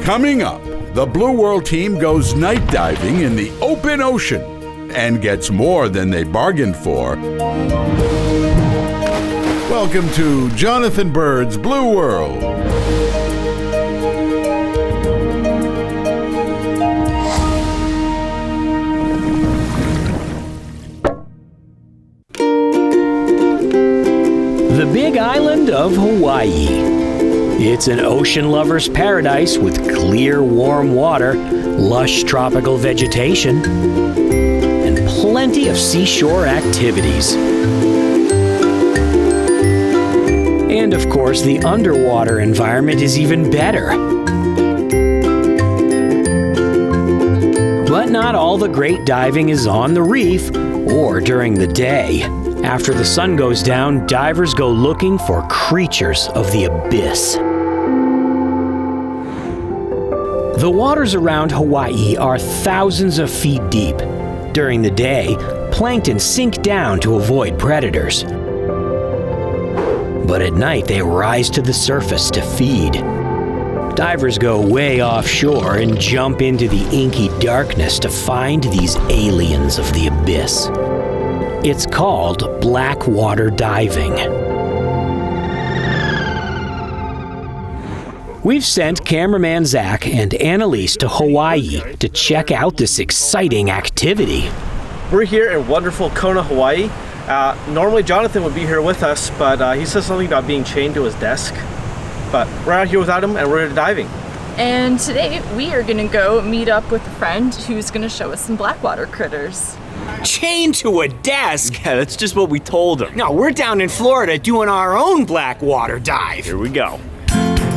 Coming up, the Blue World team goes night diving in the open ocean and gets more than they bargained for. Welcome to Jonathan Bird's Blue World. The Big Island of Hawaii. It's an ocean lover's paradise with clear, warm water, lush tropical vegetation, and plenty of seashore activities. And of course, the underwater environment is even better. But not all the great diving is on the reef or during the day. After the sun goes down, divers go looking for creatures of the abyss. The waters around Hawaii are thousands of feet deep. During the day, plankton sink down to avoid predators. But at night, they rise to the surface to feed. Divers go way offshore and jump into the inky darkness to find these aliens of the abyss. It's called Blackwater Diving. We've sent Cameraman Zach and Annalise to Hawaii to check out this exciting activity. We're here in wonderful Kona, Hawaii. Normally Jonathan would be here with us, but he says something about being chained to his desk. But we're out here without him and we're diving. And today we are gonna go meet up with a friend who's gonna show us some blackwater critters. Chained to a desk? Yeah, that's just what we told him. No, we're down in Florida doing our own Blackwater dive. Here we go.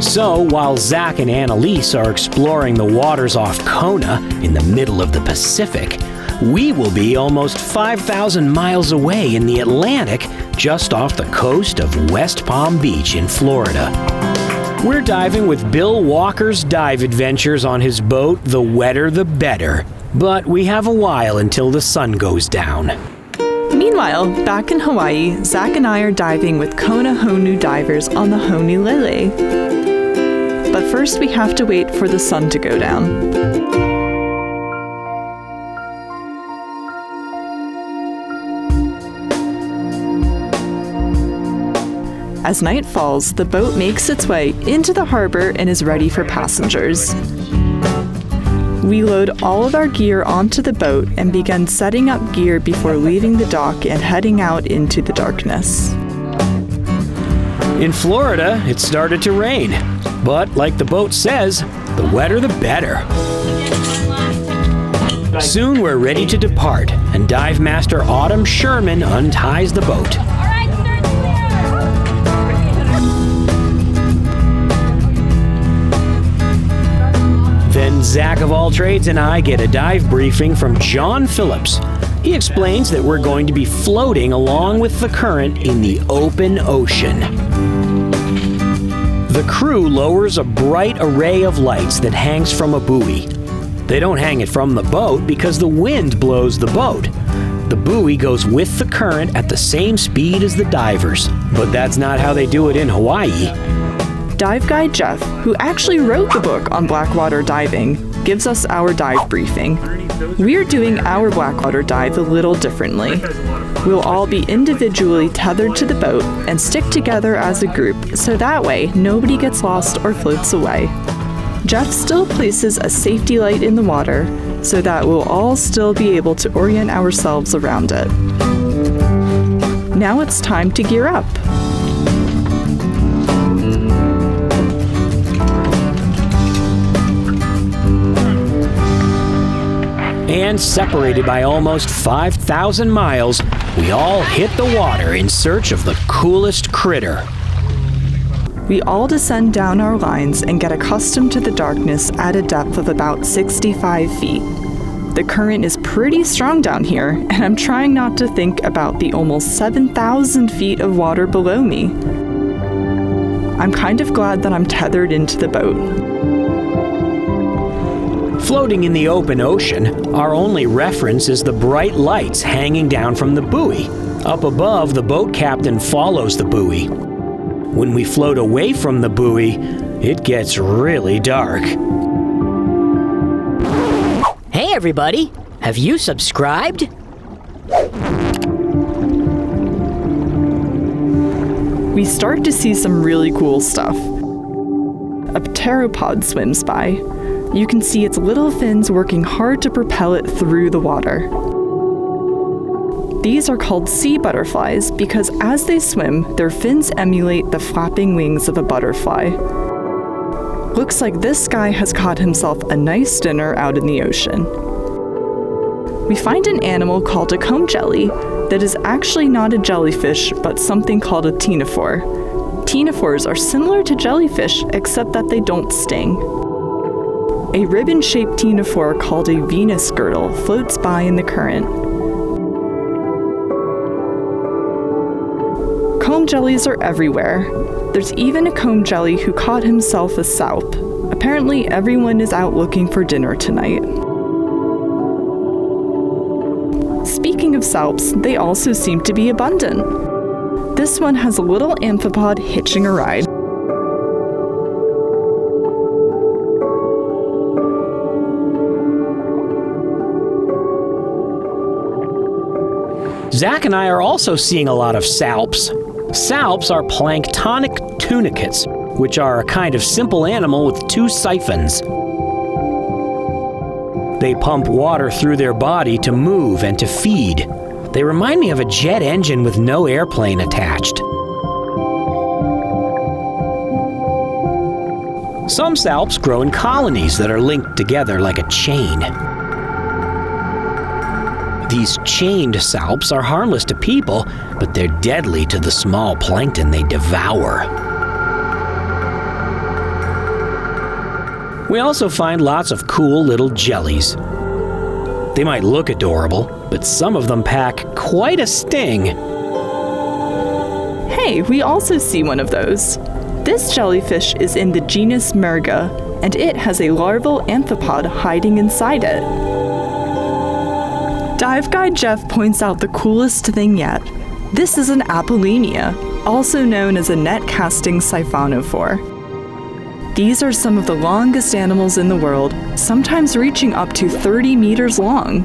So while Zach and Annalise are exploring the waters off Kona in the middle of the Pacific, we will be almost 5,000 miles away in the Atlantic, just off the coast of West Palm Beach in Florida. We're diving with Bill Walker's Dive Adventures on his boat, The Wetter the Better. But we have a while until the sun goes down. Meanwhile, back in Hawaii, Zach and I are diving with Kona Honu divers on the Honolele. But first we have to wait for the sun to go down. As night falls, the boat makes its way into the harbor and is ready for passengers. We load all of our gear onto the boat and begin setting up gear before leaving the dock and heading out into the darkness. In Florida, it started to rain. But like the boat says, the wetter the better. Soon we're ready to depart, and Dive Master Autumn Sherman unties the boat. Then Zach-of-all-trades and I get a dive briefing from John Phillips. He explains that we're going to be floating along with the current in the open ocean. The crew lowers a bright array of lights that hangs from a buoy. They don't hang it from the boat because the wind blows the boat. The buoy goes with the current at the same speed as the divers, but that's not how they do it in Hawaii. Dive guide Jeff, who actually wrote the book on Blackwater diving, gives us our dive briefing. We're doing our Blackwater dive a little differently. We'll all be individually tethered to the boat and stick together as a group, so that way nobody gets lost or floats away. Jeff still places a safety light in the water so that we'll all still be able to orient ourselves around it. Now it's time to gear up. And separated by almost 5,000 miles, we all hit the water in search of the coolest critter. We all descend down our lines and get accustomed to the darkness at a depth of about 65 feet. The current is pretty strong down here, and I'm trying not to think about the almost 7,000 feet of water below me. I'm kind of glad that I'm tethered into the boat. Floating in the open ocean, our only reference is the bright lights hanging down from the buoy. Up above, the boat captain follows the buoy. When we float away from the buoy, it gets really dark. everybody. Have you subscribed? We start to see some really cool stuff. A pteropod swims by. You can see its little fins working hard to propel it through the water. These are called sea butterflies because as they swim, their fins emulate the flapping wings of a butterfly. Looks like this guy has caught himself a nice dinner out in the ocean. We find an animal called a comb jelly that is actually not a jellyfish, but something called a tinifore. Tinifores are similar to jellyfish, except that they don't sting. A ribbon-shaped tinifore called a Venus girdle floats by in the current. Comb jellies are everywhere. There's even a comb jelly who caught himself a salp. Apparently, everyone is out looking for dinner tonight. Speaking of salps, they also seem to be abundant. This one has a little amphipod hitching a ride. Zach and I are also seeing a lot of salps. Salps are planktonic tunicates, which are a kind of simple animal with two siphons. They pump water through their body to move and to feed. They remind me of a jet engine with no airplane attached. Some salps grow in colonies that are linked together like a chain. These chained salps are harmless to people, but they're deadly to the small plankton they devour. We also find lots of cool little jellies. They might look adorable, but some of them pack quite a sting. Hey, we also see one of those. This jellyfish is in the genus Merga, and it has a larval amphipod hiding inside it. Dive Guide Jeff points out the coolest thing yet. This is an Applelenia, also known as a net-casting siphonophore. These are some of the longest animals in the world, sometimes reaching up to 30 meters long.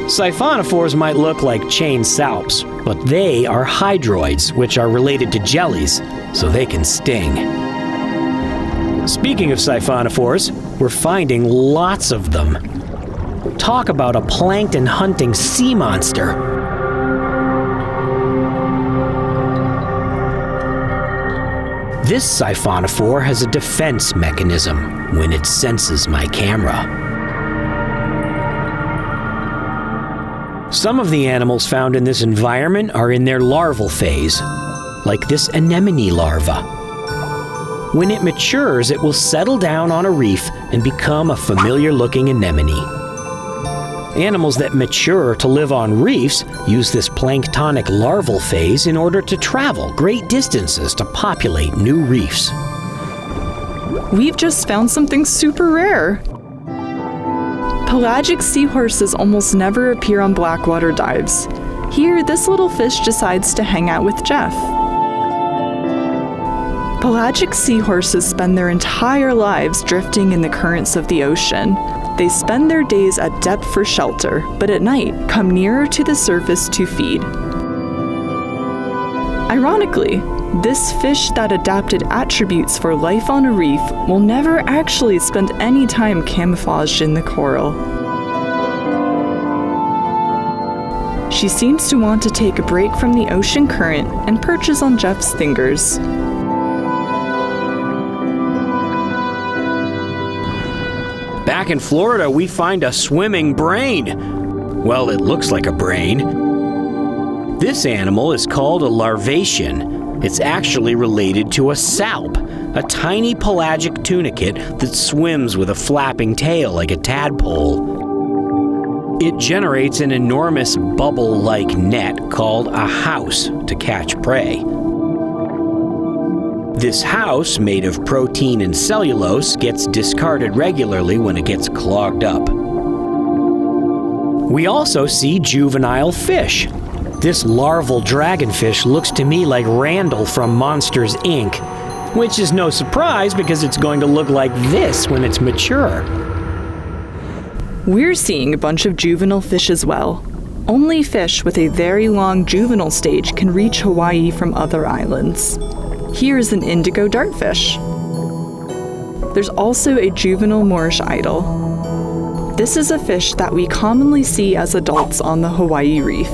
Siphonophores might look like chained salps, but they are hydroids, which are related to jellies, so they can sting. Speaking of siphonophores, we're finding lots of them. Talk about a plankton-hunting sea monster. This siphonophore has a defense mechanism when it senses my camera. Some of the animals found in this environment are in their larval phase, like this anemone larva. When it matures, it will settle down on a reef and become a familiar-looking anemone. Animals that mature to live on reefs use this planktonic larval phase in order to travel great distances to populate new reefs. We've just found something super rare. Pelagic seahorses almost never appear on Blackwater dives. Here, this little fish decides to hang out with Jeff. Pelagic seahorses spend their entire lives drifting in the currents of the ocean. They spend their days at depth for shelter, but at night come nearer to the surface to feed. Ironically, this fish that adapted attributes for life on a reef will never actually spend any time camouflaged in the coral. She seems to want to take a break from the ocean current and perches on Jeff's fingers. Back in Florida, we find a swimming brain. Well, it looks like a brain. This animal is called a larvation. It's actually related to a salp, a tiny pelagic tunicate that swims with a flapping tail like a tadpole. It generates an enormous bubble-like net called a house to catch prey. This house, made of protein and cellulose, gets discarded regularly when it gets clogged up. We also see juvenile fish. This larval dragonfish looks to me like Randall from Monsters, Inc., which is no surprise because it's going to look like this when it's mature. We're seeing a bunch of juvenile fish as well. Only fish with a very long juvenile stage can reach Hawaii from other islands. Here's an indigo dartfish. There's also a juvenile Moorish idol. This is a fish that we commonly see as adults on the Hawaii reef.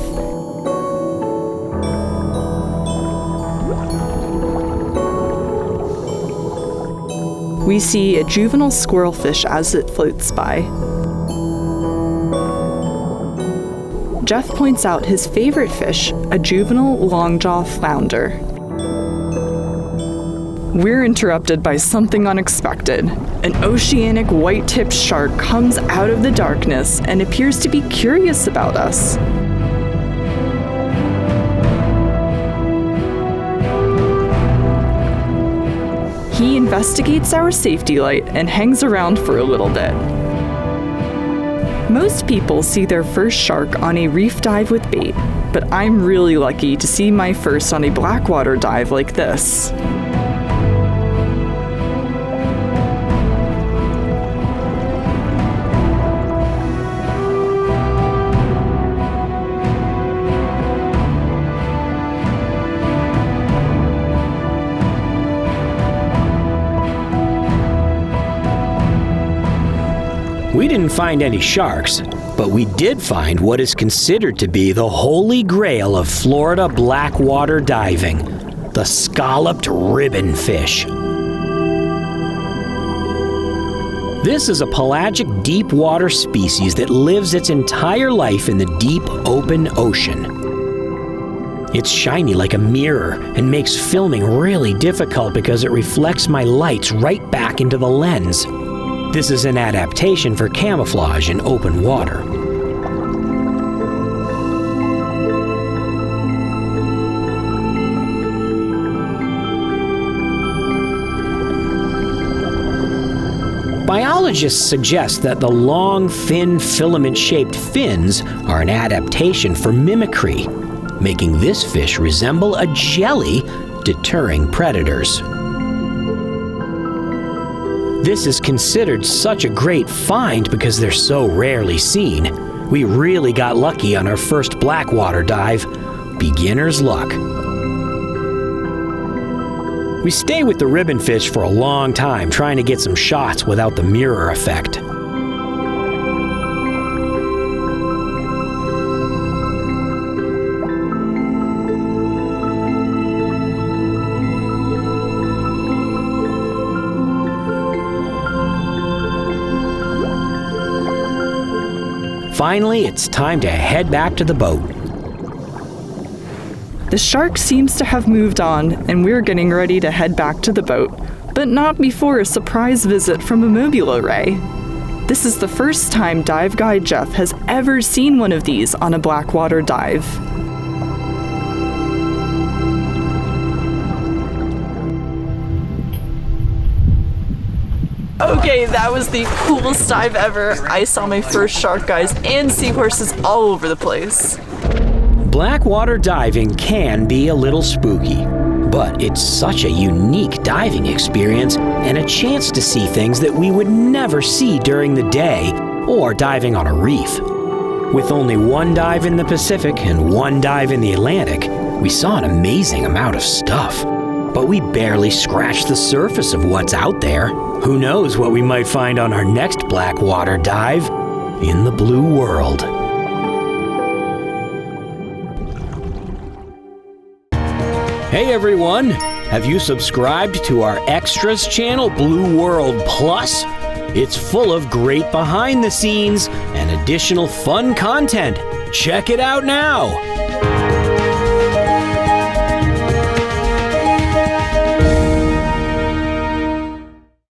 We see a juvenile squirrelfish as it floats by. Jeff points out his favorite fish, a juvenile longjaw flounder. We're interrupted by something unexpected. An oceanic white-tipped shark comes out of the darkness and appears to be curious about us. He investigates our safety light and hangs around for a little bit. Most people see their first shark on a reef dive with bait, but I'm really lucky to see my first on a Blackwater dive like this. We didn't find any sharks, but we did find what is considered to be the holy grail of Florida Blackwater diving, the scalloped ribbon fish. This is a pelagic deep water species that lives its entire life in the deep open ocean. It's shiny like a mirror and makes filming really difficult because it reflects my lights right back into the lens. This is an adaptation for camouflage in open water. Biologists suggest that the long, thin, filament-shaped fins are an adaptation for mimicry, making this fish resemble a jelly, deterring predators. This is considered such a great find because they're so rarely seen. We really got lucky on our first Blackwater dive. Beginner's luck. We stay with the ribbonfish for a long time trying to get some shots without the mirror effect. Finally, it's time to head back to the boat. The shark seems to have moved on, and we're getting ready to head back to the boat, but not before a surprise visit from a mobile array. This is the first time dive guide Jeff has ever seen one of these on a Blackwater dive. Okay, that was the coolest dive ever. I saw my first shark, guys, and seahorses all over the place. Blackwater diving can be a little spooky, but it's such a unique diving experience and a chance to see things that we would never see during the day or diving on a reef. With only one dive in the Pacific and one dive in the Atlantic, we saw an amazing amount of stuff. But we barely scratched the surface of what's out there. Who knows what we might find on our next Blackwater dive in the blue world. Hey everyone! Have you subscribed to our Extras channel, Blue World Plus? It's full of great behind the scenes and additional fun content. Check it out now!